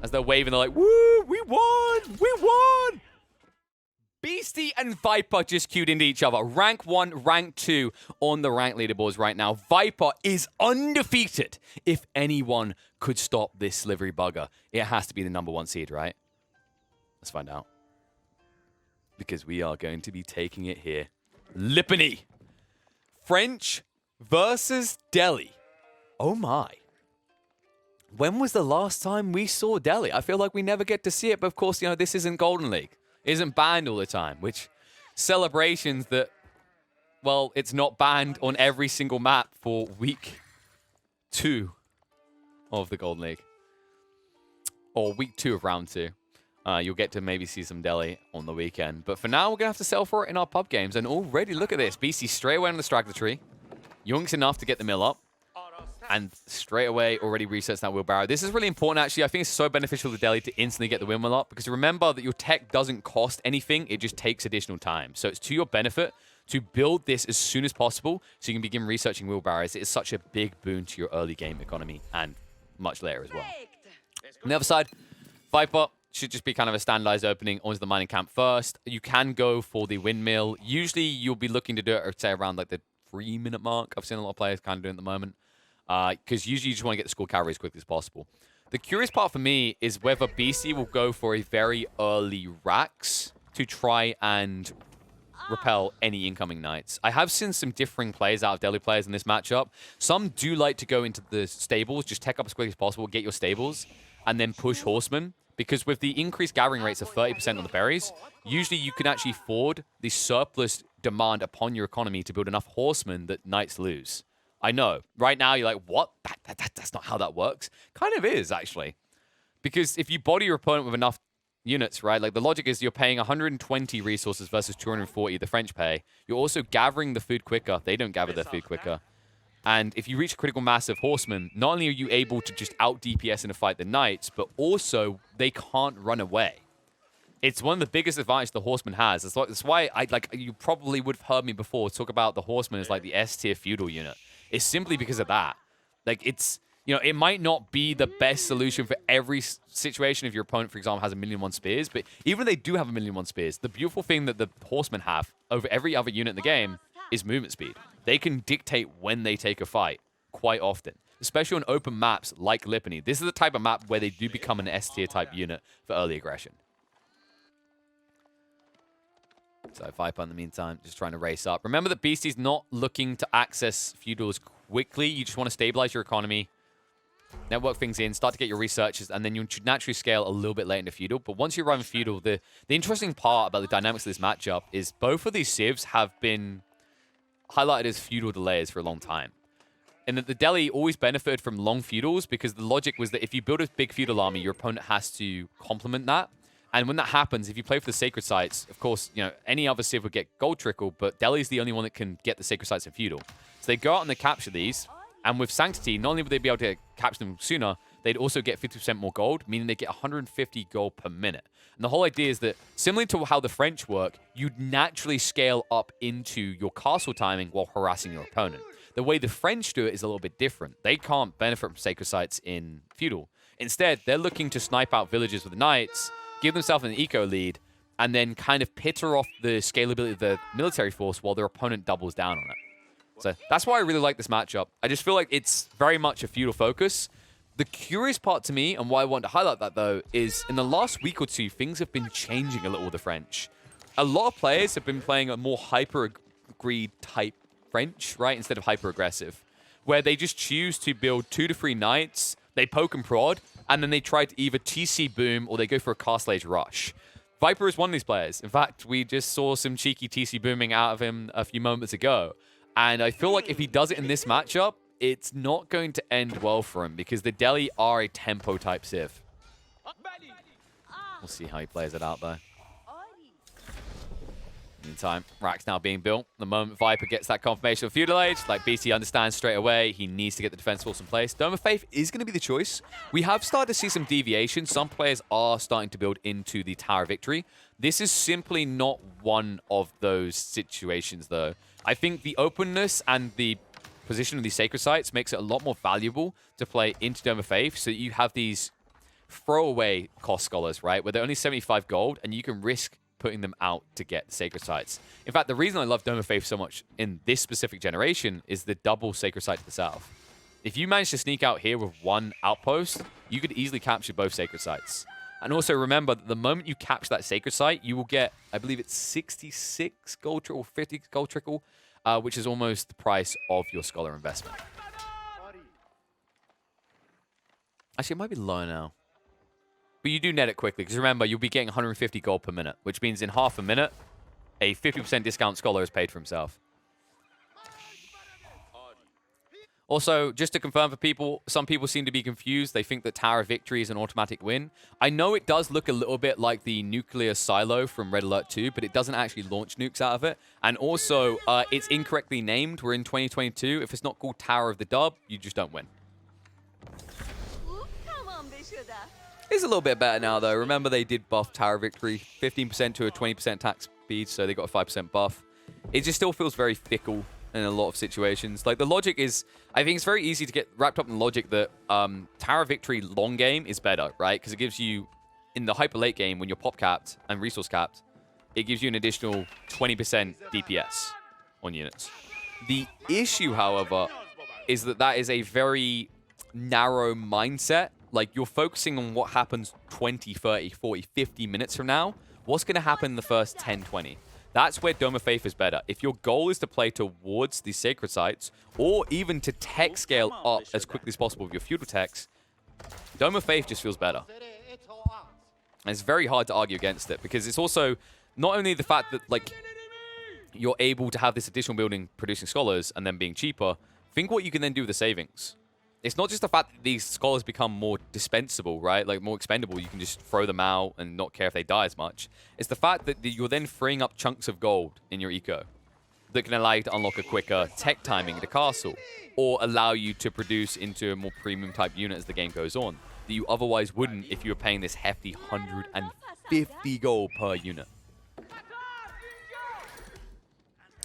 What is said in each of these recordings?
As they're waving, they're like, woo, we won! We won! Beasty and Viper just queued into each other. Rank 1, rank 2 on the rank leaderboards right now. Viper is undefeated. If anyone could stop this slivery bugger, it has to be the #1 seed, right? Let's find out. Because we are going to be taking it here. Lipany. French versus Delhi. Oh my. When was the last time we saw Delhi? I feel like we never get to see it, but of course, you know, this isn't Golden League. It isn't banned all the time, which celebrations that, well, it's not banned on every single map for week 2 of the Golden League. Or week 2 of round 2. You'll get to maybe see some Delhi on the weekend. But for now, we're going to have to sell for it in our pub games. And already, look at this. BC straight away on the straggler tree. Young's enough to get the mill up. And straight away already resets that wheelbarrow. This is really important, actually. I think it's so beneficial to Delhi to instantly get the windmill up. Because remember that your tech doesn't cost anything. It just takes additional time. So it's to your benefit to build this as soon as possible so you can begin researching wheelbarrows. It is such a big boon to your early game economy and much later as well. On the other side, Viper should just be kind of a standardized opening onto the mining camp first. You can go for the windmill. Usually you'll be looking to do it, say, around like the 3-minute mark. I've seen a lot of players kind of doing it at the moment. Because usually you just want to get the score cavalry as quickly as possible. The curious part for me is whether BC will go for a very early Rax to try and repel any incoming knights. I have seen some differing plays out of Delhi players in this matchup. Some do like to go into the stables, just tech up as quickly as possible, get your stables, and then push horsemen. Because with the increased gathering rates of 30% on the berries, usually you can actually afford the surplus demand upon your economy to build enough horsemen that knights lose. I know. Right now, you're like, what? That's not how that works. Kind of is, actually. Because if you body your opponent with enough units, right? Like, the logic is you're paying 120 resources versus 240 the French pay. You're also gathering the food quicker. They don't gather their food quicker. And if you reach a critical mass of horsemen, not only are you able to just out-DPS in a fight the knights, but also they can't run away. It's one of the biggest advantages the horseman has. That's why you probably would have heard me before talk about the horseman as like the S-tier feudal unit. It's simply because of that. Like, it's, you know, it might not be the best solution for every situation if your opponent, for example, has 1,000,001 spears, but even if they do have 1,000,001 spears, the beautiful thing that the horsemen have over every other unit in the game is movement speed. They can dictate when they take a fight quite often, especially on open maps like Lipany. This is the type of map where they do become an S-tier type unit for early aggression. So Viper, in the meantime, just trying to race up. Remember that Beasty's not looking to access feudals quickly. You just want to stabilize your economy, network things in, start to get your researches, and then you should naturally scale a little bit late into feudal. But once you arrive in feudal, the interesting part about the dynamics of this matchup is both of these civs have been highlighted as feudal delays for a long time. And that the Delhi always benefited from long feudals because the logic was that if you build a big feudal army, your opponent has to complement that. And when that happens, if you play for the sacred sites, of course, you know, any other civ would get gold trickle, but Delhi's the only one that can get the sacred sites in feudal. So they go out and they capture these, and with Sanctity, not only would they be able to capture them sooner, they'd also get 50% more gold, meaning they get 150 gold per minute. And the whole idea is that, similar to how the French work, you'd naturally scale up into your castle timing while harassing your opponent. The way the French do it is a little bit different. They can't benefit from sacred sites in feudal. Instead, they're looking to snipe out villages with knights, give themselves an eco lead, and then kind of pitter off the scalability of the military force while their opponent doubles down on it. So that's why I really like this matchup. I just feel like it's very much a feudal focus. The curious part to me, and why I want to highlight that though, is in the last week or two, things have been changing a little with the French. A lot of players have been playing a more hyper-agreed type French, right, instead of hyper-aggressive, where they just choose to build 2 to 3 knights, they poke and prod, and then they try to either TC boom or they go for a castle age rush. Viper is one of these players. In fact, we just saw some cheeky TC booming out of him a few moments ago. And I feel like if he does it in this matchup, it's not going to end well for him because the Delhi are a tempo type civ. We'll see how he plays it out though. Meantime, Rack's now being built. The moment Viper gets that confirmation of Feudal Age, like BC understands straight away, he needs to get the defense force in place. Dome of Faith is going to be the choice. We have started to see some deviation. Some players are starting to build into the Tower of Victory. This is simply not one of those situations, though. I think the openness and the position of these sacred sites makes it a lot more valuable to play into Dome of Faith, so you have these throwaway cost scholars, right? Where they're only 75 gold, and you can risk putting them out to get the Sacred Sites. In fact, the reason I love Dome of Faith so much in this specific generation is the double Sacred Site to the south. If you manage to sneak out here with one outpost, you could easily capture both Sacred Sites. And also remember that the moment you capture that Sacred Site, you will get, I believe it's 66 gold trickle, 50 gold trickle, which is almost the price of your Scholar investment. Actually, it might be lower now. But you do net it quickly, because remember, you'll be getting 150 gold per minute, which means in half a minute, a 50% discount Scholar has paid for himself. Also, just to confirm for people, some people seem to be confused. They think that Tower of Victory is an automatic win. I know it does look a little bit like the nuclear silo from Red Alert 2, but it doesn't actually launch nukes out of it. And also, it's incorrectly named. We're in 2022. If it's not called Tower of the Dub, you just don't win. It's a little bit better now, though. Remember, they did buff Tower of Victory, 15% to a 20% attack speed, so they got a 5% buff. It just still feels very fickle in a lot of situations. Like, the logic is, I think it's very easy to get wrapped up in the logic that Tower of Victory long game is better, right? Because it gives you, in the hyper late game, when you're pop capped and resource capped, it gives you an additional 20% DPS on units. The issue, however, is that that is a very narrow mindset. Like, you're focusing on what happens 20, 30, 40, 50 minutes from now. What's going to happen in the first 10, 20? That's where Dome of Faith is better. If your goal is to play towards these Sacred Sites, or even to tech scale up as quickly as possible with your feudal techs, Dome of Faith just feels better. And it's very hard to argue against it, because it's also not only the fact that, like, you're able to have this additional building producing scholars and then being cheaper, think what you can then do with the savings. It's not just the fact that these scholars become more dispensable, right? Like, more expendable. You can just throw them out and not care if they die as much. It's the fact that you're then freeing up chunks of gold in your eco that can allow you to unlock a quicker tech timing at a castle, or allow you to produce into a more premium type unit as the game goes on, that you otherwise wouldn't if you were paying this hefty 150 gold per unit.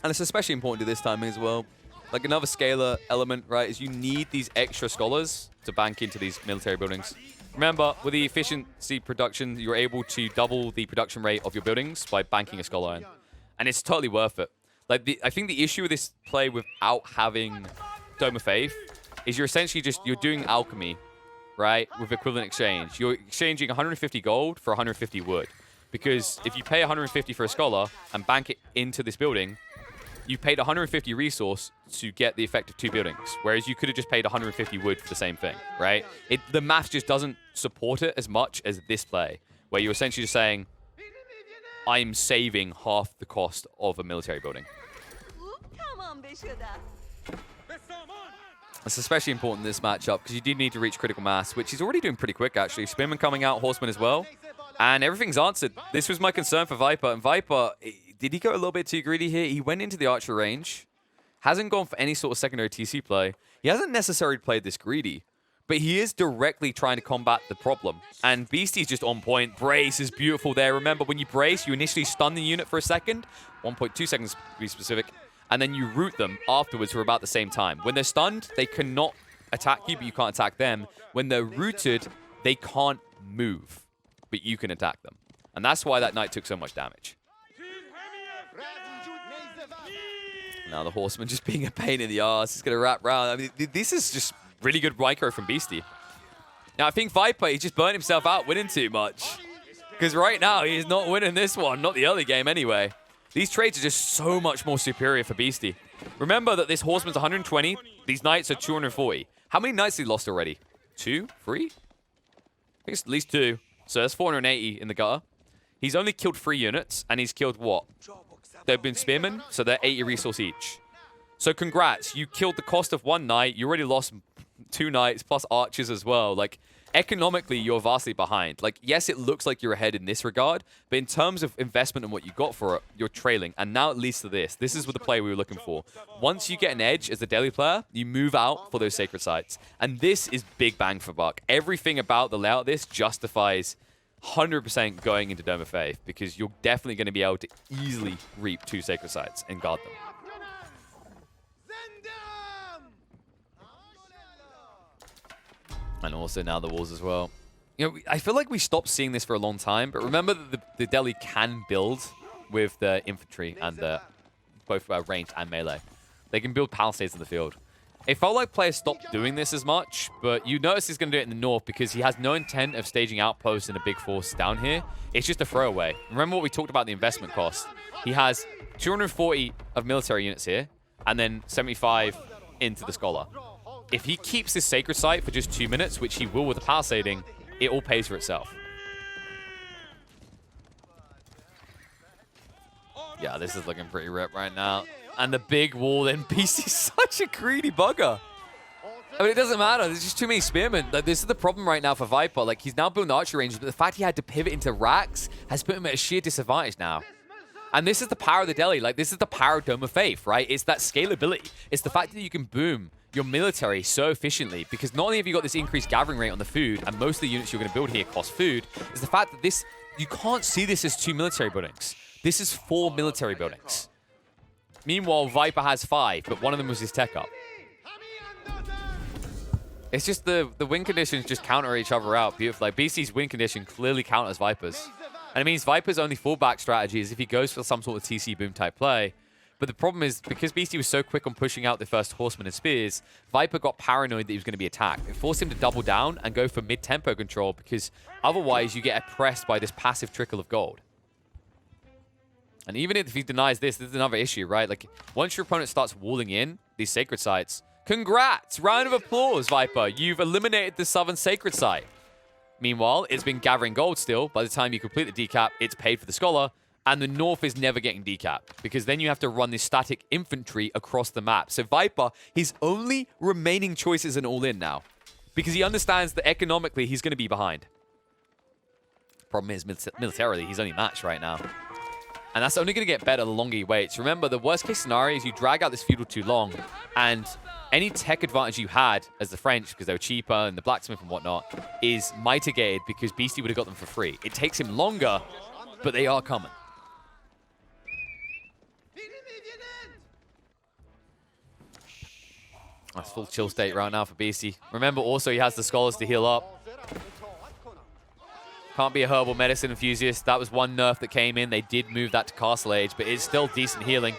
And it's especially important to this timing as well. Like, another scalar element, right, is you need these extra scholars to bank into these military buildings. Remember, with the efficiency production, you're able to double the production rate of your buildings by banking a scholar in. And it's totally worth it. Like, I think the issue with this play without having Dome of Faith is you're essentially you're doing alchemy, right, with equivalent exchange. You're exchanging 150 gold for 150 wood. Because if you pay 150 for a scholar and bank it into this building, you paid 150 resource to get the effect of 2 buildings, whereas you could have just paid 150 wood for the same thing, right? The math just doesn't support it as much as this play, where you're essentially just saying, I'm saving half the cost of a military building. It's especially important in this matchup, because you do need to reach critical mass, which he's already doing pretty quick, actually. Spearman coming out, Horseman as well. And everything's answered. This was my concern for Viper. And Viper, did he go a little bit too greedy here? He went into the archer range. Hasn't gone for any sort of secondary TC play. He hasn't necessarily played this greedy. But he is directly trying to combat the problem. And Beasty's just on point. Brace is beautiful there. Remember, when you brace, you initially stun the unit for a second. 1.2 seconds to be specific. And then you root them afterwards for about the same time. When they're stunned, they cannot attack you, but you can't attack them. When they're rooted, they can't move, but you can attack them. And that's why that knight took so much damage. Now the Horseman just being a pain in the arse. He's going to wrap round. I mean, this is just really good micro from Beasty. Now, I think Viper, he just burned himself out winning too much. Because right now, he's not winning this one. Not the early game anyway. These trades are just so much more superior for Beasty. Remember that this Horseman's 120. These Knights are 240. How many Knights has he lost already? 2? 3? I think it's at least 2. So that's 480 in the gutter. He's only killed 3 units, and he's killed what? They've been Spearmen, so they're 80 resource each. So congrats, you killed the cost of 1 Knight. You already lost 2 Knights plus archers as well. Like, economically, you're vastly behind. Like, yes, it looks like you're ahead in this regard, but in terms of investment and what you got for it, you're trailing. And now it leads to this. This is what the play we were looking for. Once you get an edge as a daily player, you move out for those sacred sites. And this is big bang for buck. Everything about the layout of this justifies 100% going into Dome of Faith, because you're definitely going to be able to easily reap 2 sacred sites and guard them. And also now the walls as well. You know, I feel like we stopped seeing this for a long time, but remember that the Delhi can build with the infantry and the both ranged and melee. They can build palisades in the field. It felt like players stopped doing this as much, but you notice he's going to do it in the north because he has no intent of staging outposts in a big force down here. It's just a throwaway. Remember what we talked about the investment cost. He has 240 of military units here, and then 75 into the Scholar. If he keeps this Sacred Site for just 2 minutes, which he will with the palisading, it all pays for itself. Yeah, this is looking pretty ripped right now. And the big wall then. Beasty's such a greedy bugger. I mean, it doesn't matter. There's just too many spearmen. Like, this is the problem right now for Viper. Like, he's now building archery range, but the fact he had to pivot into racks has put him at a sheer disadvantage now. And this is the power of the Delhi. Like, this is the power of Dome of Faith, right? It's that scalability. It's the fact that you can boom your military so efficiently, because not only have you got this increased gathering rate on the food, and most of the units you're going to build here cost food, is the fact that this, you can't see this as 2 military buildings. This is 4 military buildings. Meanwhile, Viper has 5, but one of them was his tech up. It's just the win conditions just counter each other out beautifully. Like, BC's win condition clearly counters Viper's. And it means Viper's only fallback strategy is if he goes for some sort of TC boom type play. But the problem is, because Beasty was so quick on pushing out the first Horseman and Spears, Viper got paranoid that he was going to be attacked. It forced him to double down and go for mid-tempo control, because otherwise you get oppressed by this passive trickle of gold. And even if he denies this, this is another issue, right? Like, once your opponent starts walling in these Sacred Sites, congrats! Round of applause, Viper. You've eliminated the Southern Sacred Site. Meanwhile, it's been gathering gold still. By the time you complete the decap, it's paid for the Scholar. And the North is never getting decapped, because then you have to run this static infantry across the map. So Viper, his only remaining choice is an all-in now, because he understands that economically he's going to be behind. Problem is, militarily, he's only matched right now. And that's only going to get better the longer he waits. Remember, the worst-case scenario is you drag out this feudal too long, and any tech advantage you had as the French, because they were cheaper, and the blacksmith and whatnot, is mitigated because Beasty would have got them for free. It takes him longer, but they are coming. That's full chill state right now for Beasty. Remember, also, he has the Scholars to heal up. Can't be a herbal medicine enthusiast. That was one nerf that came in. They did move that to Castle Age, but it's still decent healing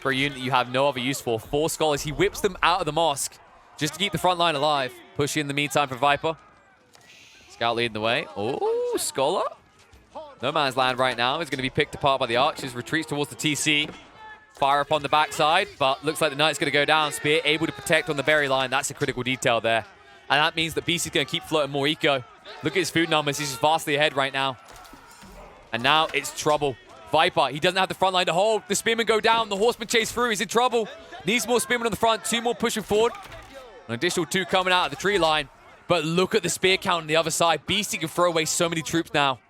for a unit you have no other use for. 4 Scholars. He whips them out of the mosque just to keep the front line alive. Push in the meantime for Viper. Scout leading the way. Oh, Scholar. No man's land right now. He's going to be picked apart by the archers. Retreats towards the TC. Fire up on the backside, but looks like the Knight's going to go down. Spear able to protect on the berry line. That's a critical detail there. And that means that Beasty's going to keep floating more eco. Look at his food numbers. He's just vastly ahead right now. And now it's trouble. Viper, he doesn't have the front line to hold. The Spearmen go down. The Horsemen chase through. He's in trouble. Needs more Spearmen on the front. 2 more pushing forward. An additional 2 coming out of the tree line. But look at the spear count on the other side. Beasty can throw away so many troops now.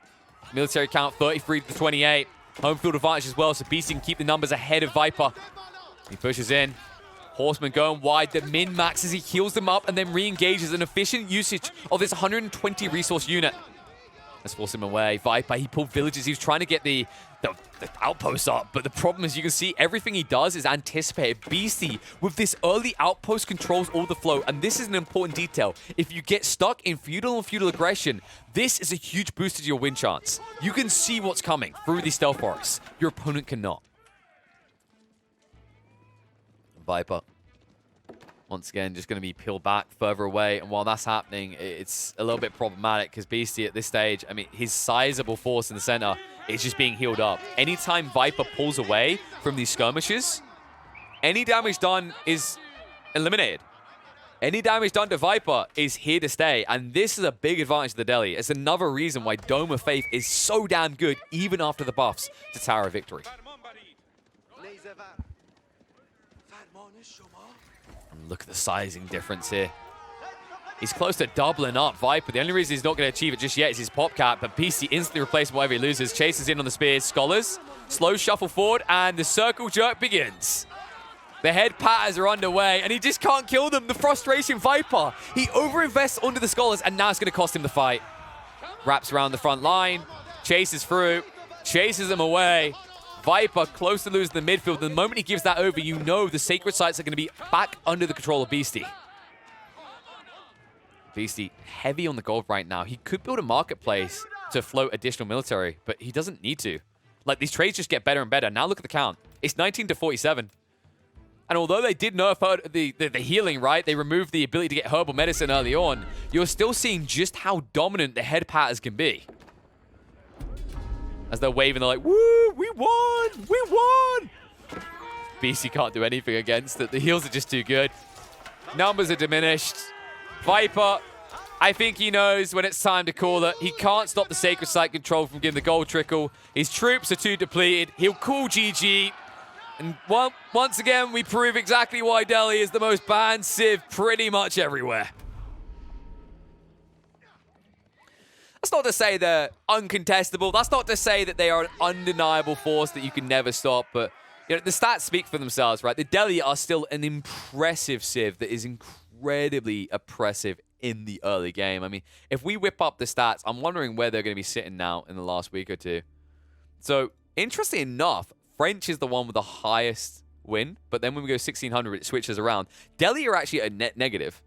Military count 33 to 28. Home field advantage as well, so Beasty can keep the numbers ahead of Viper. He pushes in. Horseman going wide. The min-maxes, he heals them up and then re-engages. An efficient usage of this 120 resource unit. Let's force him away. Viper, he pulled villages. He was trying to get the outposts up, but the problem is you can see everything he does is anticipated. Beasty, with this early outpost, controls all the flow, and this is an important detail. If you get stuck in feudal and feudal aggression, this is a huge boost to your win chance. You can see what's coming through these stealth forests. Your opponent cannot. Viper, once again, just going to be peeled back further away, and while that's happening, it's a little bit problematic because Beasty at this stage, I mean, his sizable force in the center is just being healed up. Anytime Viper pulls away from these skirmishes, any damage done is eliminated. Any damage done to Viper is here to stay, and this is a big advantage to the Delhi. It's another reason why Dome of Faith is so damn good, even after the buffs to Tower of Victory. And look at the sizing difference here. He's close to doubling up Viper. The only reason he's not going to achieve it just yet is his pop cap, but Beasty instantly replaces whatever he loses. Chases in on the spears. Scholars, slow shuffle forward, and the circle jerk begins. The head patters are underway, and he just can't kill them. The frustration Viper. He overinvests onto the Scholars, and now it's going to cost him the fight. Wraps around the front line, chases through, chases them away. Viper close to losing the midfield. The moment he gives that over, you know the Sacred Sites are going to be back under the control of Beasty. Beasty heavy on the gold right now. He could build a marketplace to float additional military, but he doesn't need to. Like, these trades just get better and better. Now look at the count. It's 19 to 47. And although they did nerf the healing, right? They removed the ability to get herbal medicine early on. You're still seeing just how dominant the head patters can be. As they're waving, they're like, woo, we won! We won! Beasty can't do anything against it. The heals are just too good. Numbers are diminished. Viper, I think he knows when it's time to call it. He can't stop the Sacred Site control from getting the gold trickle. His troops are too depleted. He'll call GG. And well, once again, we prove exactly why Delhi is the most banned civ pretty much everywhere. That's not to say they're uncontestable. That's not to say that they are an undeniable force that you can never stop. But you know, the stats speak for themselves, right? The Delhi are still an impressive civ that is incredibly oppressive in the early game. I mean, if we whip up the stats, I'm wondering where they're going to be sitting now in the last week or two. So, interesting enough, French is the one with the highest win, but then when we go 1600, it switches around. Delhi are actually a net negative.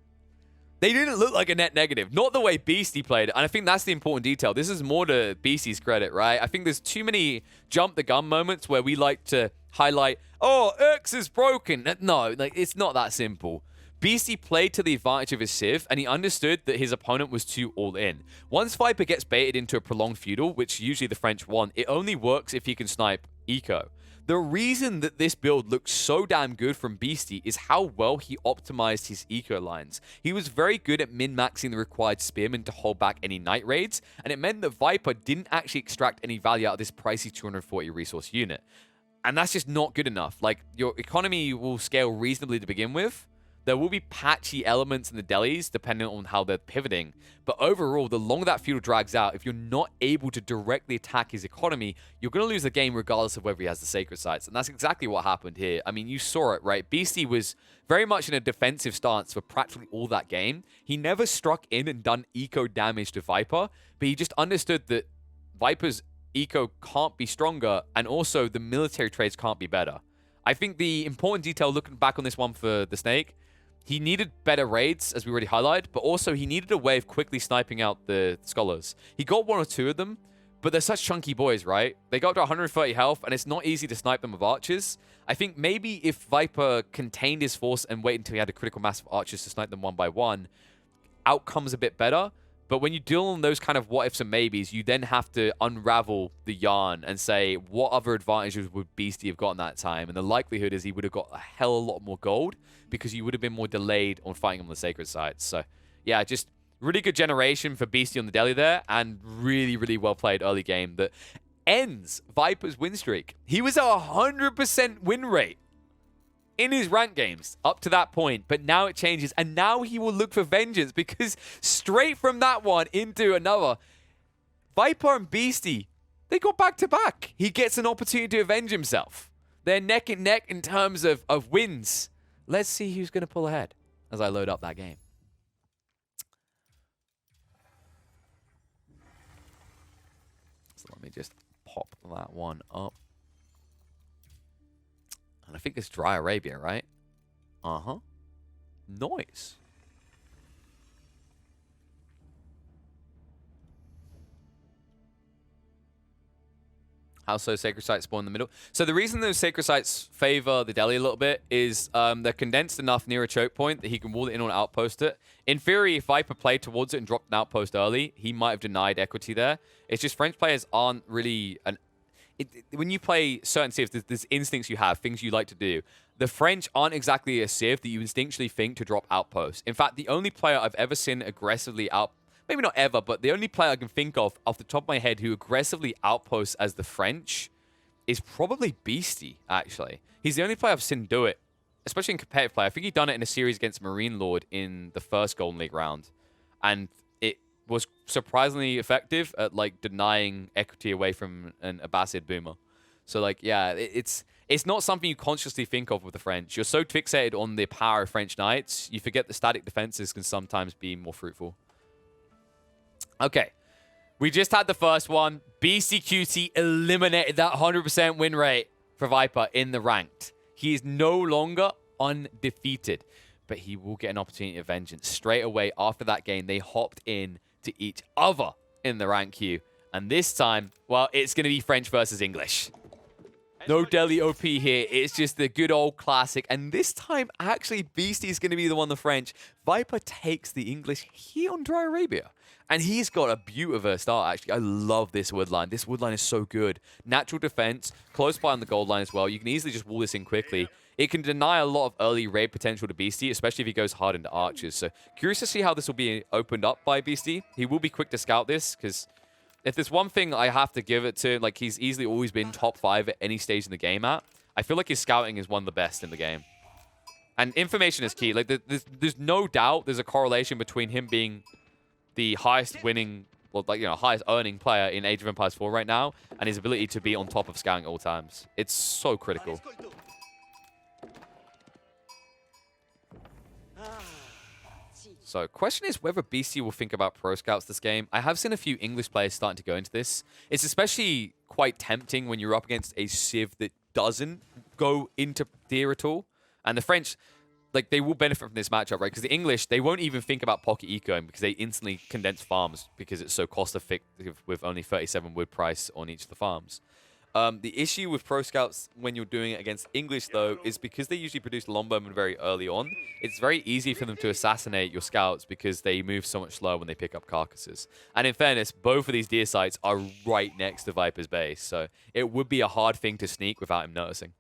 They didn't look like a net negative, not the way Beasty played it, and I think that's the important detail. This is more to Beasty's credit, right? I think there's too many jump the gun moments where we like to highlight, oh, X is broken. No, like, it's not that simple. Beasty played to the advantage of his civ, and he understood that his opponent was too all-in. Once Viper gets baited into a prolonged feudal, which usually the French want, it only works if he can snipe eco. The reason that this build looks so damn good from Beasty is how well he optimized his eco lines. He was very good at min-maxing the required spearmen to hold back any night raids, and it meant that Viper didn't actually extract any value out of this pricey 240 resource unit. And that's just not good enough. Like, your economy will scale reasonably to begin with. There will be patchy elements in the delis depending on how they're pivoting. But overall, the longer that feudal drags out, if you're not able to directly attack his economy, you're going to lose the game regardless of whether he has the sacred sites. And that's exactly what happened here. I mean, you saw it, right? Beasty was very much in a defensive stance for practically all that game. He never struck in and done eco damage to Viper, but he just understood that Viper's eco can't be stronger, and also the military trades can't be better. I think the important detail looking back on this one for the Snake, he needed better raids, as we already highlighted, but also he needed a way of quickly sniping out the scholars. He got one or two of them, but they're such chunky boys, right? They got to 130 health, and it's not easy to snipe them with archers. I think maybe if Viper contained his force and waited until he had a critical mass of archers to snipe them one by one, outcome's a bit better. But when you deal on those kind of what-ifs and maybes, you then have to unravel the yarn and say, what other advantages would Beasty have gotten that time? And the likelihood is he would have got a hell of a lot more gold because you would have been more delayed on fighting on the sacred sites. So, yeah, just really good generation for Beasty on the Delhi there, and really, really well-played early game that ends Viper's win streak. He was at 100% win rate in his rank games up to that point, but now it changes, and now he will look for vengeance because straight from that one into another, Viper and Beasty, they go back to back. He gets an opportunity to avenge himself. They're neck and neck in terms of wins. Let's see who's going to pull ahead as I load up that game. So let me just pop that one up. And I think it's Dry Arabia, right? Uh-huh. Nice. How so sacred sites spawn in the middle? So the reason those sacred sites favor the Delhi a little bit is they're condensed enough near a choke point that he can wall it in or outpost it. In theory, if Viper played towards it and dropped an outpost early, he might have denied equity there. It's just French players aren't really when you play certain civs, there's instincts you have, things you like to do. The French aren't exactly a civ that you instinctually think to drop outposts. In fact, the only player I've ever seen aggressively maybe not ever, but the only player I can think of off the top of my head who aggressively outposts as the French is probably Beasty, actually. He's the only player I've seen do it, especially in competitive play. I think he done it in a series against Marine Lord in the first Golden League round. And it was surprisingly effective at, like, denying equity away from an Abbasid boomer. So, like, yeah, it's not something you consciously think of with the French. You're so fixated on the power of French knights, you forget the static defenses can sometimes be more fruitful. Okay, we just had the first one. Beastyqt eliminated that 100% win rate for Viper in the ranked. He is no longer undefeated. but he will get an opportunity of vengeance. Straight away after that game, they hopped in to each other in the rank queue. And this time, well, it's going to be French versus English. No Delhi OP here. It's just the good old classic. And this time, actually, Beasty is going to be the one, the French. Viper takes the English here on Dry Arabia. And he's got a beautiful start, actually. I love this wood line. This wood line is so good. Natural defense, close by on the gold line as well. You can easily just wall this in quickly. It can deny a lot of early raid potential to Beasty, especially if he goes hard into archers. So curious to see how this will be opened up by Beasty. He will be quick to scout this, because if there's one thing I have to give it to, like, he's easily always been top 5 at any stage in the game at, I feel like his scouting is one of the best in the game. And information is key. Like, there's no doubt there's a correlation between him being the highest winning, well, like, you know, highest earning player in Age of Empires 4 right now, and his ability to be on top of scouting at all times. It's so critical. So, question is whether BC will think about pro scouts this game. I have seen a few English players starting to go into this. It's especially quite tempting when you're up against a Civ that doesn't go into tier at all. And the French, like, they will benefit from this matchup, right? Because the English, they won't even think about pocket ecoing because they instantly condense farms because it's so cost effective with only 37 wood price on each of the farms. The issue with pro scouts when you're doing it against English, though, is because they usually produce longbowmen very early on, it's very easy for them to assassinate your scouts because they move so much slower when they pick up carcasses. And in fairness, both of these deer sites are right next to Viper's base, so it would be a hard thing to sneak without him noticing.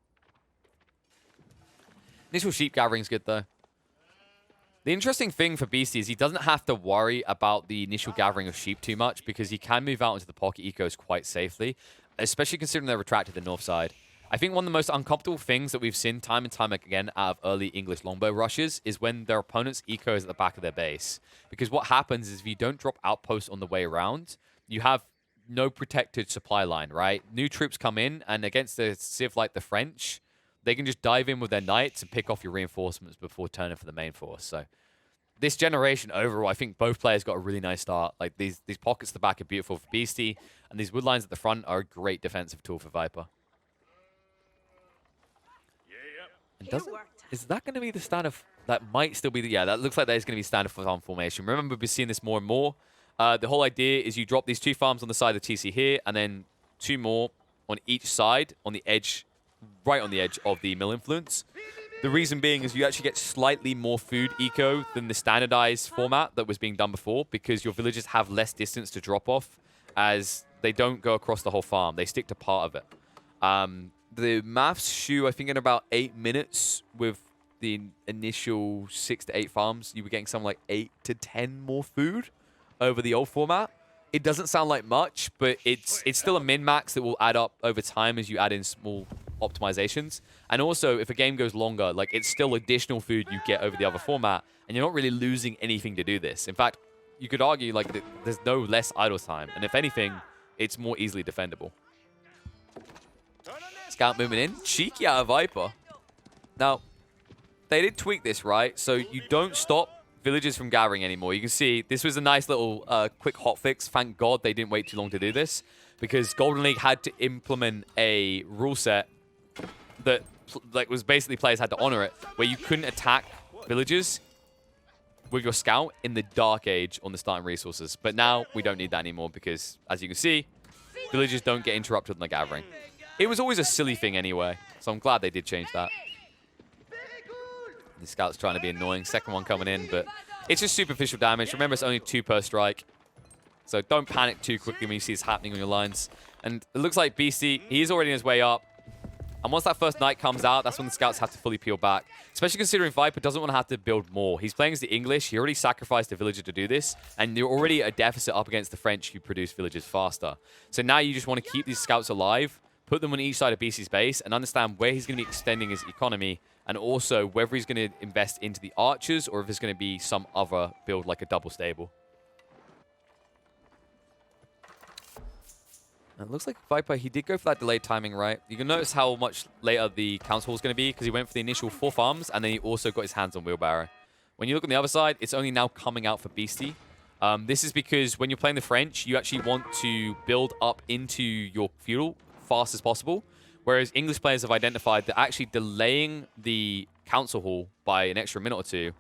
Initial sheep gathering is good, though. The interesting thing for Beasty is he doesn't have to worry about the initial gathering of sheep too much because he can move out into the pocket ecos quite safely, especially considering they're retracted to the north side. I think one of the most uncomfortable things that we've seen time and time again out of early English longbow rushes is when their opponent's eco is at the back of their base. Because what happens is if you don't drop outposts on the way around, you have no protected supply line, right? New troops come in, and against a civ like the French, they can just dive in with their knights and pick off your reinforcements before turning for the main force. So this generation overall, I think both players got a really nice start. Like these pockets at the back are beautiful for Beasty, and these wood lines at the front are a great defensive tool for Viper. And is that going to be the standard? That might still be the, yeah, that looks like that is going to be standard farm formation. Remember, we've been seeing this more and more. The whole idea is you drop these 2 farms on the side of the TC here, and then 2 more on each side on the edge, right on the edge of the mill influence. The reason being is you actually get slightly more food eco than the standardized format that was being done before, because your villagers have less distance to drop off as they don't go across the whole farm. They stick to part of it. The maths shoe, I think, in about 8 minutes with the initial 6 to 8 farms, you were getting something like 8 to 10 more food over the old format. It doesn't sound like much, but it's still a min-max that will add up over time as you add in small optimizations. And also, if a game goes longer, like, it's still additional food you get over the other format, and you're not really losing anything to do this. In fact, you could argue, like, there's no less idle time, and if anything, it's more easily defendable. Scout moving in. Cheeky out of Viper. Now, they did tweak this, right? So you don't stop villagers from gathering anymore. You can see this was a nice little quick hotfix. Thank God they didn't wait too long to do this, because Golden League had to implement a rule set that was basically players had to honor it, where you couldn't attack villagers with your scout in the Dark Age on the starting resources. But now we don't need that anymore because, as you can see, villagers don't get interrupted in the gathering. It was always a silly thing anyway, so I'm glad they did change that. The scout's trying to be annoying. Second one coming in, but it's just superficial damage. Remember, it's only 2 per strike, so don't panic too quickly when you see this happening on your lines. And it looks like BC, he's already on his way up. And once that first knight comes out, that's when the scouts have to fully peel back. Especially considering Viper doesn't want to have to build more. He's playing as the English. He already sacrificed a villager to do this. And you're already at a deficit up against the French who produce villagers faster. So now you just want to keep these scouts alive, put them on each side of BC's base, and understand where he's going to be extending his economy, and also whether he's going to invest into the archers or if there's going to be some other build like a double stable. It looks like Viper, he did go for that delayed timing, right? You can notice how much later the council is going to be, because he went for the initial 4 farms, and then he also got his hands on Wheelbarrow. When you look on the other side, it's only now coming out for Beasty. This is because when you're playing the French, you actually want to build up into your feudal fast as possible, Whereas English players have identified that actually delaying the council hall by an extra minute or two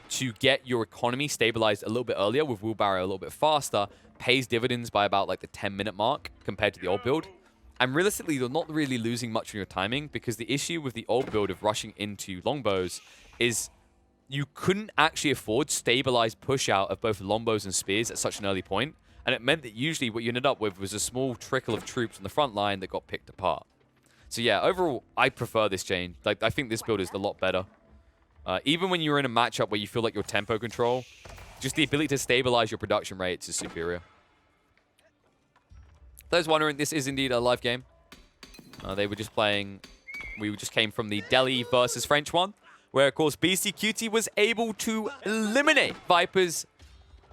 to get your economy stabilized a little bit earlier with wheelbarrow a little bit faster pays dividends by about like the 10-minute mark compared to the old build. And realistically, you're not really losing much on your timing because the issue with the old build of rushing into longbows is you couldn't actually afford stabilized push out of both longbows and spears at such an early point. And it meant that usually what you ended up with was a small trickle of troops on the front line that got picked apart. So yeah, overall, I prefer this change. Like, I think this build is a lot better. Even when you're in a matchup where you feel like your tempo control, just the ability to stabilize your production rates is superior. Those wondering, this is indeed a live game. They were just playing... We just came from the Delhi versus French one, where, of course, Beastyqt was able to eliminate Viper's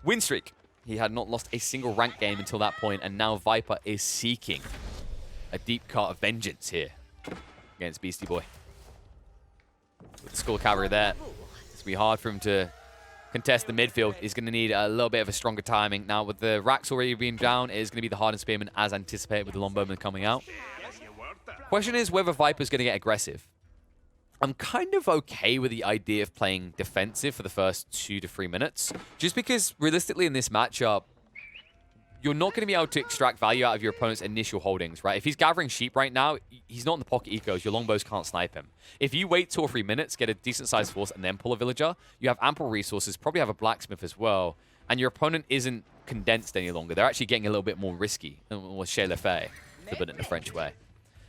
win streak. He had not lost a single rank game until that point, and now Viper is seeking a deep cut of vengeance here against Beastie Boy. With the Skull Cavalry there, it's going to be hard for him to contest the midfield. He's going to need a little bit of a stronger timing. Now, with the racks already being down, it is going to be the hardened spearman as anticipated with the longbowman coming out. Question is whether Viper's going to get aggressive. I'm kind of okay with the idea of playing defensive for the first 2 to 3 minutes, just because realistically in this matchup, you're not going to be able to extract value out of your opponent's initial holdings, right? If he's gathering sheep right now, he's not in the pocket ecos. Your longbows can't snipe him. If you wait 2 or 3 minutes, get a decent-sized force, and then pull a villager, you have ample resources, probably have a blacksmith as well, and your opponent isn't condensed any longer. They're actually getting a little bit more risky, or chez le fait, to put it in the French way.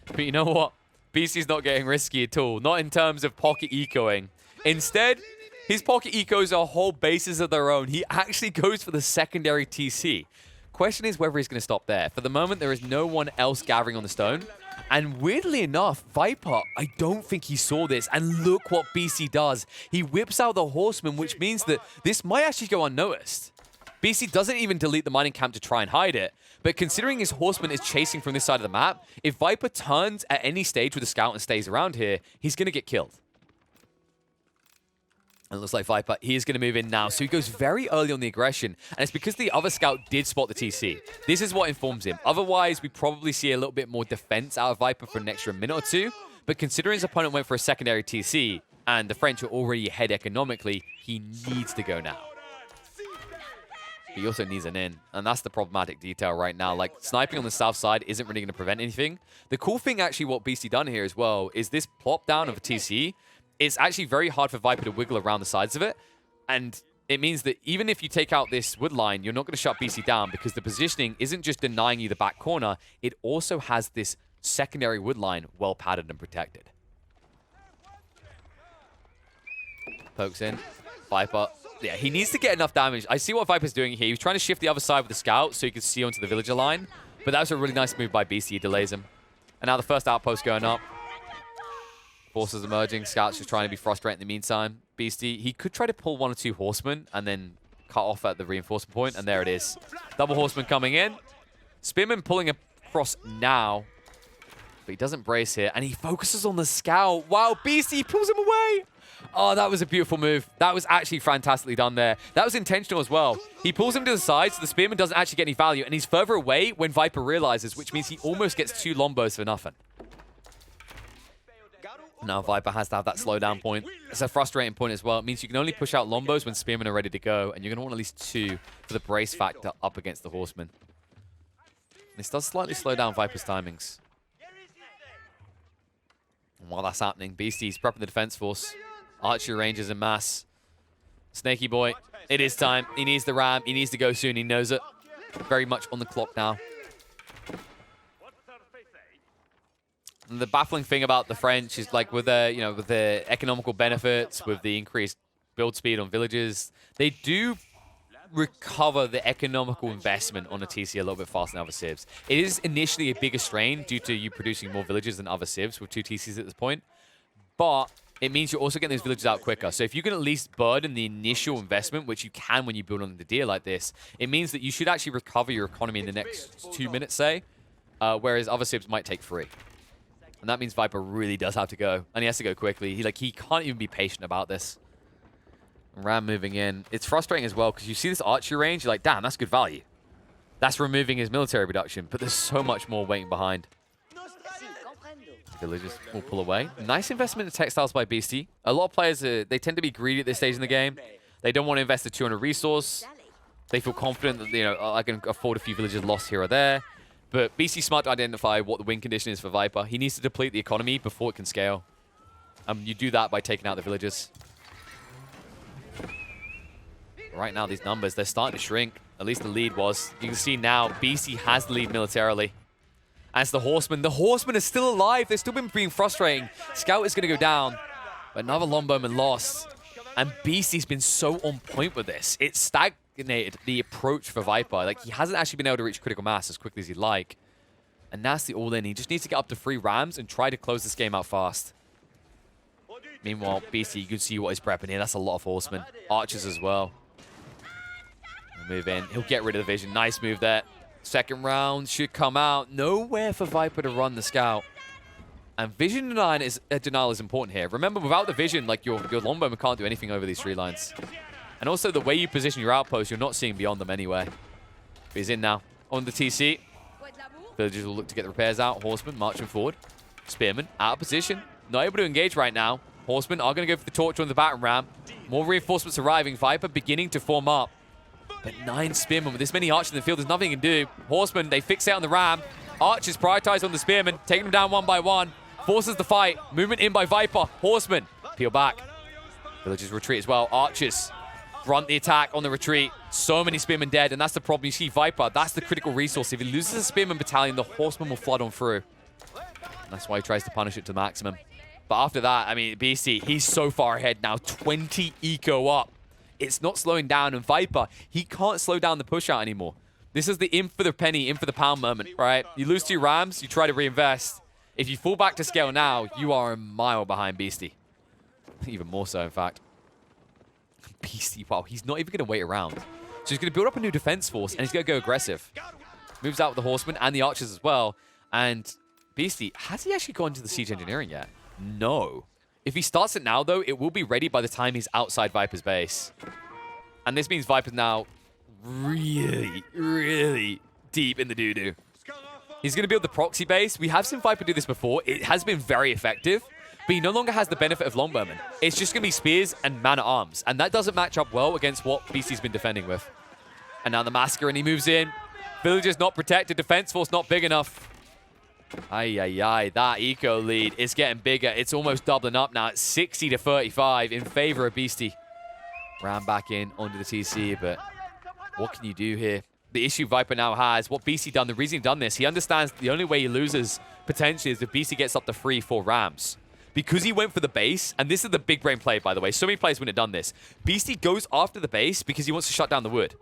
But you know what? BC's not getting risky at all, not in terms of pocket ecoing. Instead, his pocket ecos are whole bases of their own. He actually goes for the secondary TC. Question is whether he's going to stop there. For the moment, there is no one else gathering on the stone. And weirdly enough, Viper, I don't think he saw this. And look what BC does. He whips out the horseman, which means that this might actually go unnoticed. BC doesn't even delete the mining camp to try and hide it. But considering his horseman is chasing from this side of the map, if Viper turns at any stage with a scout and stays around here, he's going to get killed. And it looks like Viper, he is going to move in now. So he goes very early on the aggression. And it's because the other scout did spot the TC. This is what informs him. Otherwise, we probably see a little bit more defense out of Viper for an extra minute or two. But considering his opponent went for a secondary TC, and the French are already ahead economically, he needs to go now. He also needs an in, and that's the problematic detail right now. Like, sniping on the south side isn't really going to prevent anything. The cool thing, actually, what Beastie done here as well, is this plop down of a TC. It's actually very hard for Viper to wiggle around the sides of it, and it means that even if you take out this wood line, you're not going to shut BC down because the positioning isn't just denying you the back corner, it also has this secondary wood line well padded and protected. Pokes in. Viper. Yeah, he needs to get enough damage. I see what Viper's doing here. He was trying to shift the other side with the scout so he could see onto the villager line. But that was a really nice move by BC. He delays him. And now the first outpost going up. Forces emerging. Scout's just trying to be frustrated in the meantime. Beastie, he could try to pull 1 or 2 horsemen and then cut off at the reinforcement point. And there it is. Double horseman coming in. Spearman pulling across now. But he doesn't brace here. And he focuses on the scout. Wow, Beastie pulls him away. Oh, that was a beautiful move. That was actually fantastically done there. That was intentional as well. He pulls him to the side, so the spearman doesn't actually get any value, and he's further away when Viper realizes, which means he almost gets 2 longbows for nothing. Now Viper has to have that slowdown point. It's a frustrating point as well. It means you can only push out longbows when spearmen are ready to go, and you're going to want at least 2 for the brace factor up against the horseman. This does slightly slow down Viper's timings. And while that's happening, Beastie's prepping the defense force. Archery ranges en masse. Snaky boy, it is time. He needs the ram. He needs to go soon. He knows it. Very much on the clock now. And the baffling thing about the French is, like, with the, you know, with the economical benefits, with the increased build speed on villages, they do recover the economical investment on a TC a little bit faster than other civs. It is initially a bigger strain due to you producing more villages than other civs with 2 TCs at this point, but it means you're also getting those villages out quicker. So if you can at least burden the initial investment, which you can when you build on the deer like this, it means that you should actually recover your economy in the next 2 minutes, say, whereas other civs might take 3. And that means Viper really does have to go, and he has to go quickly. He can't even be patient about this. Ram moving in. It's frustrating as well because you see this archery range, you're like, damn, that's good value. That's removing his military reduction, but there's so much more waiting behind. Villagers will pull away. Nice investment in textiles by Beastyqt. A lot of players, they tend to be greedy at this stage in the game. They don't want to invest the 200 resource. They feel confident that, you know, I can afford a few villagers lost here or there. But Beastyqt's smart to identify what the win condition is for Viper. He needs to deplete the economy before it can scale. You do that by taking out the villagers. Right now, these numbers, they're starting to shrink. At least the lead was. You can see now, Beastyqt has the lead militarily. As the Horseman is still alive. They've still been being frustrating. Scout is going to go down. But another Longbowman lost. And Beastyqt's been so on point with this. It's stagnated the approach for Viper. Like, he hasn't actually been able to reach critical mass as quickly as he'd like. And that's the all-in. He just needs to get up to 3 Rams and try to close this game out fast. Meanwhile, Beastyqt, you can see what he's prepping here. That's a lot of Horsemen. Archers as well. He'll move in. He'll get rid of the vision. Nice move there. Second round should come out. Nowhere for Viper to run the scout. And vision denial is important here. Remember, without the vision, like your Longbowman can't do anything over these 3 lines. And also, the way you position your outpost, you're not seeing beyond them anyway. But he's in now. On the TC. Villagers will look to get the repairs out. Horsemen marching forward. Spearmen out of position. Not able to engage right now. Horsemen are going to go for the torch on the battering ram. More reinforcements arriving. Viper beginning to form up. But 9 Spearmen with this many archers in the field, there's nothing he can do. Horsemen, they fixate on the ram. Archers prioritize on the Spearmen, taking them down one by one. Forces the fight. Movement in by Viper. Horsemen peel back. Villagers retreat as well. Archers grunt the attack on the retreat. So many Spearmen dead, and that's the problem. You see Viper, that's the critical resource. If he loses a Spearman battalion, the Horsemen will flood on through. And that's why he tries to punish it to the maximum. But after that, I mean, Beastyqt, he's so far ahead now. 20 eco up. It's not slowing down, and Viper, he can't slow down the push out anymore. This is the in for the penny, in for the pound moment, right? You lose 2 Rams, you try to reinvest. If you fall back to scale now, you are a mile behind Beastyqt. Even more so, in fact. Beastyqt, wow, he's not even going to wait around. So he's going to build up a new defense force, and he's going to go aggressive. Moves out with the Horsemen and the Archers as well. And Beastyqt, has he actually gone to the Siege Engineering yet? No. If he starts it now, though, it will be ready by the time he's outside Viper's base. And this means Viper's now really, really deep in the doo-doo. He's going to build the proxy base. We have seen Viper do this before. It has been very effective, but he no longer has the benefit of Longbowmen. It's just going to be spears and man-at-arms, and that doesn't match up well against what Beastyqt's been defending with. And now the Massacre, and he moves in. Villagers not protected. Defense force not big enough. Ay, that eco lead is getting bigger. It's almost doubling up now. It's 60 to 35 in favor of Beastyqt. Ran back in onto the TC, but what can you do here? The issue Viper now has, what Beastyqt done, the reason he done this, he understands the only way he loses potentially is if Beastyqt gets up to 3-4 Rams. Because he went for the base, and this is the big brain play, by the way. So many players wouldn't have done this. Beastyqt goes after the base because he wants to shut down the wood.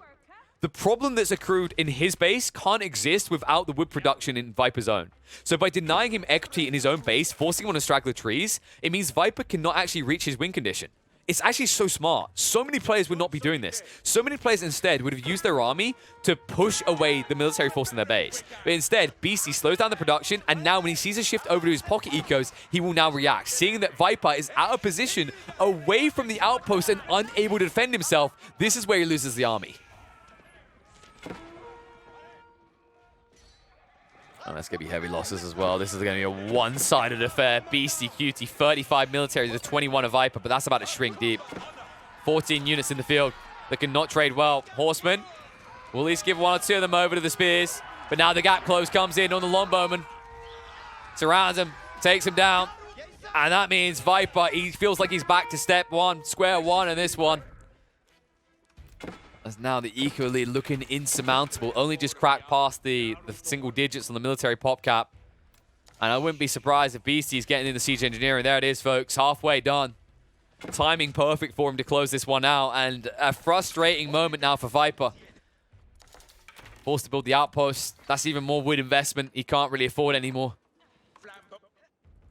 The problem that's accrued in his base can't exist without the wood production in Viper's own. So by denying him equity in his own base, forcing him on to straggler trees, it means Viper cannot actually reach his win condition. It's actually so smart. So many players would not be doing this. So many players instead would have used their army to push away the military force in their base. But instead, Beastyqt slows down the production, and now when he sees a shift over to his pocket ecos, he will now react. Seeing that Viper is out of position, away from the outpost and unable to defend himself, this is where he loses the army. Oh, that's going to be heavy losses as well. This is going to be a one-sided affair. Beastyqt, 35 military to 21 of Viper, but that's about to shrink deep. 14 units in the field that cannot trade well. Horsemen will at least give 1 or 2 of them over to the spears, but now the gap close comes in on the Longbowman. Surrounds him, takes him down, and that means Viper, he feels like he's back to step 1, square 1 in this one. As now the eco lead looking insurmountable. Only just cracked past the single digits on the military pop cap. And I wouldn't be surprised if Beastyqt's getting in the Siege Engineering. There it is, folks. Halfway done. Timing perfect for him to close this one out. And a frustrating moment now for Viper. Forced to build the outpost. That's even more wood investment he can't really afford anymore.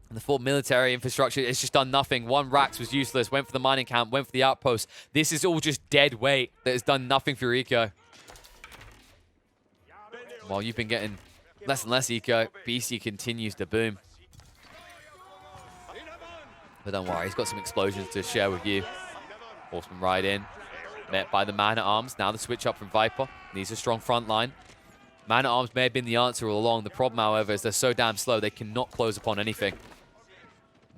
And the full military infrastructure has just done nothing. 1 Rax was useless. Went for the mining camp. Went for the outpost. This is all just dead weight that has done nothing for your eco. While you've been getting less and less eco, Beastyqt continues to boom. But don't worry, he's got some explosions to share with you. Horseman ride in. Met by the man-at-arms. Now the switch up from Viper. Needs a strong front line. Man-at-arms may have been the answer all along. The problem, however, is they're so damn slow, they cannot close upon anything.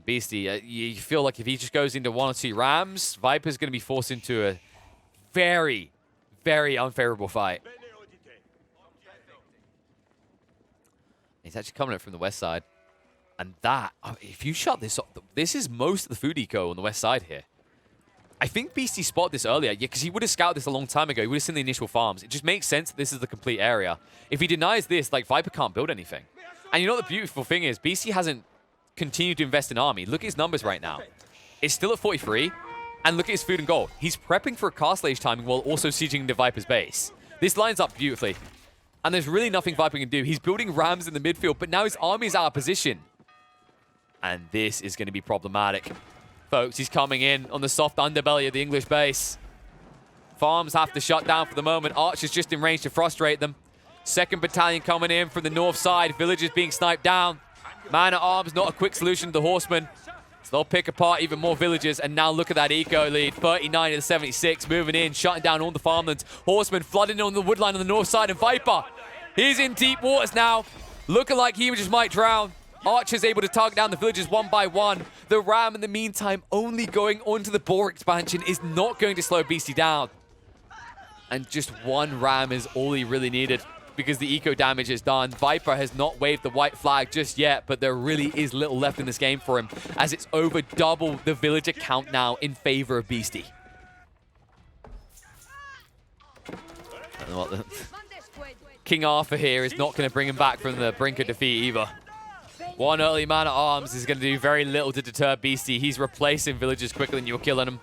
Beasty. You feel like if he just goes into 1 or 2 Rams, Viper's going to be forced into a very, very unfavorable fight. He's actually coming up from the west side. And that, if you shut this up, this is most of the food eco on the west side here. I think Beasty spotted this earlier, yeah, because he would have scouted this a long time ago. He would have seen the initial farms. It just makes sense that this is the complete area. If he denies this, like, Viper can't build anything. And you know what the beautiful thing is? Beasty hasn't continued to invest in army. Look at his numbers right now. It's still at 43. And look at his food and gold. He's prepping for a castle age timing while also sieging the Viper's base. This lines up beautifully. And there's really nothing Viper can do. He's building rams in the midfield, but now his army is out of position. And this is going to be problematic. Folks, he's coming in on the soft underbelly of the English base. Farms have to shut down for the moment. Archer's just in range to frustrate them. 2nd Battalion coming in from the north side. Villagers being sniped down. Man-at-arms, not a quick solution to the horsemen. So they'll pick apart even more villagers. And now look at that eco lead. 39 to the 76, moving in, shutting down all the farmlands. Horsemen flooding on the woodline on the north side. And Viper, he's in deep waters now. Looking like he just might drown. Archer's able to target down the villagers one by one. The Ram, in the meantime, only going onto the boar expansion is not going to slow Beasty down. And just 1 Ram is all he really needed because the eco damage is done. Viper has not waved the white flag just yet, but there really is little left in this game for him as it's over double the villager count now in favor of Beasty. King Arthur here is not going to bring him back from the brink of defeat either. 1 early man-at-arms is going to do very little to deter Beasty. He's replacing villagers quicker than you're killing them.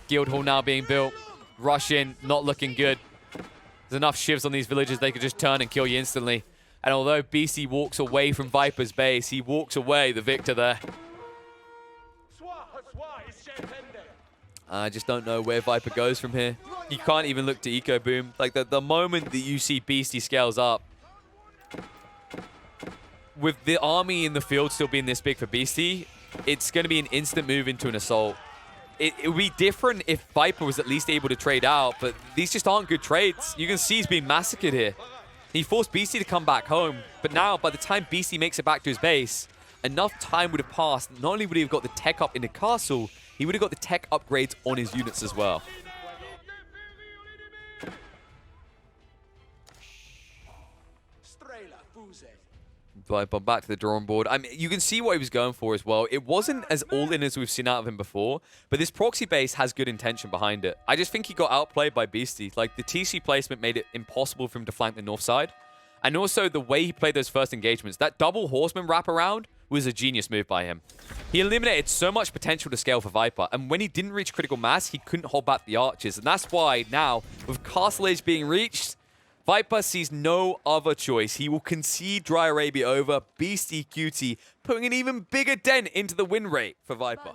Guild Hall now being built. Rush in, not looking good. There's enough shivs on these villagers, they could just turn and kill you instantly. And although Beasty walks away from Viper's base, he walks away the victor there. I just don't know where Viper goes from here. You can't even look to Eco Boom. Like, the moment that you see Beasty scales up, with the army in the field still being this big for Beasty, it's going to be an instant move into an assault. It would be different if Viper was at least able to trade out, but these just aren't good trades. You can see he's being massacred here. He forced Beasty to come back home, but now, by the time Beasty makes it back to his base, enough time would have passed. Not only would he have got the tech up in the castle, he would have got the tech upgrades on his units as well. But back to the drawing board. I mean, you can see what he was going for as well. It wasn't as all-in as we've seen out of him before, but this proxy base has good intention behind it. I just think he got outplayed by Beasty. Like, the TC placement made it impossible for him to flank the north side. And also, the way he played those first engagements, that double horseman wraparound was a genius move by him. He eliminated so much potential to scale for Viper, and when he didn't reach critical mass, he couldn't hold back the archers. And that's why now, with Castle Age being reached, Viper sees no other choice. He will concede Dry Arabia over Beastyqt, putting an even bigger dent into the win rate for Viper.